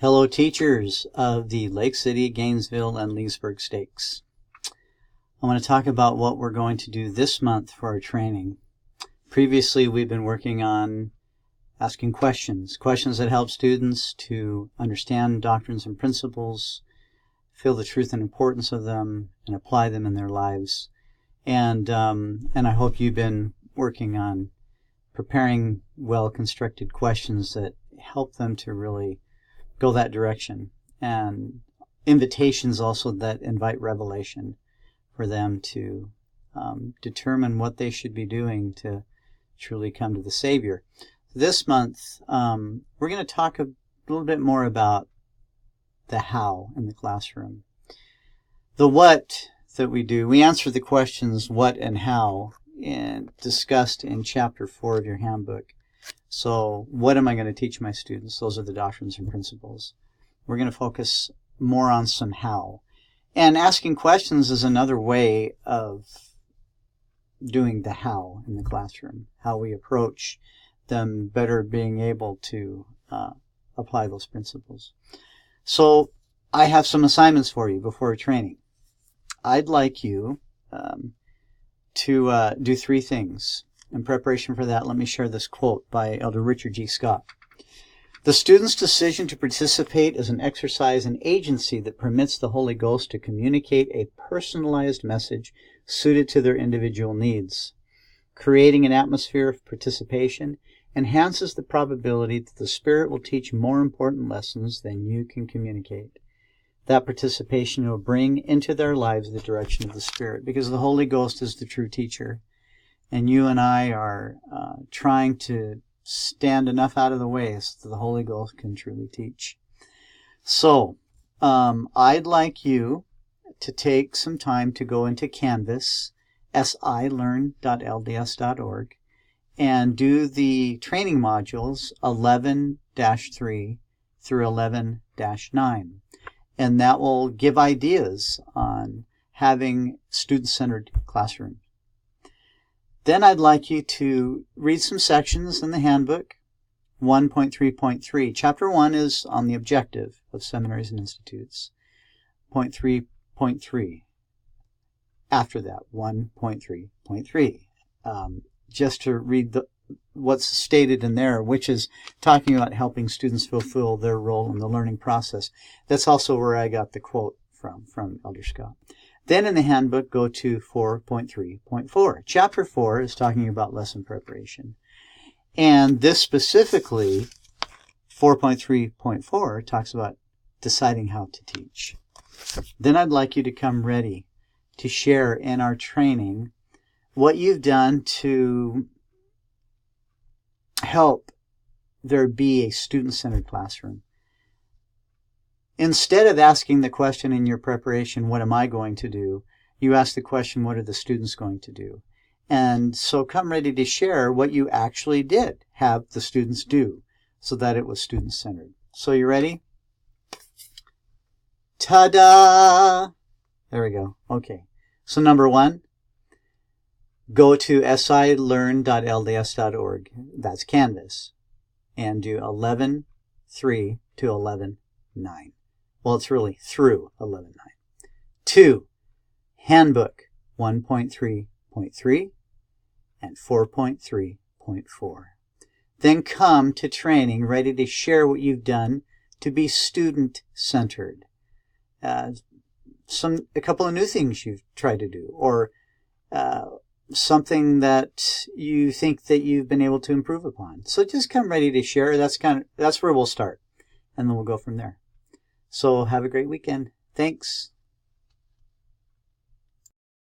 Hello, teachers of the Lake City, Gainesville, and Leesburg Stakes. I want to talk about what we're going to do this month for our training. Previously, we've been working on asking questions that help students to understand doctrines and principles, feel the truth and importance of them, and apply them in their lives. And I hope you've been working on preparing well-constructed questions that help them to really go that direction, and invitations also that invite revelation for them to determine what they should be doing to truly come to the Savior. This month, we're going to talk a little bit more about the how in the classroom. The what that we do, we answer the questions what and how discussed in chapter 4 of your handbook. So what am I going to teach my students? Those are the doctrines and principles. We're going to focus more on some how. And asking questions is another way of doing the how in the classroom, how we approach them better being able to apply those principles. So I have some assignments for you before training. I'd like you to do 3 things. In preparation for that, let me share this quote by Elder Richard G. Scott. The student's decision to participate is an exercise in agency that permits the Holy Ghost to communicate a personalized message suited to their individual needs. Creating an atmosphere of participation enhances the probability that the Spirit will teach more important lessons than you can communicate. That participation will bring into their lives the direction of the Spirit, because the Holy Ghost is the true teacher. And you and I are trying to stand enough out of the way so that the Holy Ghost can truly teach. So, I'd like you to take some time to go into Canvas, silearn.lds.org, and do the training modules 11-3 through 11-9. And that will give ideas on having student-centered classrooms. Then I'd like you to read some sections in the handbook, 1.3.3. Chapter 1 is on the objective of seminaries and institutes. 3.3. After that, 1.3.3. Just to read what's stated in there, which is talking about helping students fulfill their role in the learning process. That's also where I got the quote from Elder Scott. Then in the handbook, go to 4.3.4. Chapter 4 is talking about lesson preparation. And this specifically, 4.3.4, talks about deciding how to teach. Then I'd like you to come ready to share in our training what you've done to help there be a student-centered classroom. Instead of asking the question in your preparation, what am I going to do? You ask the question, what are the students going to do? And so come ready to share what you actually did have the students do so that it was student-centered. So you ready? Ta-da! There we go. Okay. So number 1, go to silearn.lds.org. That's Canvas. And do 11.3 to 11.9. Well, it's really through 11.9. 2, Handbook 1.3.3 and 4.3.4. Then come to training ready to share what you've done to be student-centered. A couple of new things you've tried to do, or something that you think that you've been able to improve upon. So just come ready to share. That's where we'll start, and then we'll go from there. So have a great weekend. Thanks.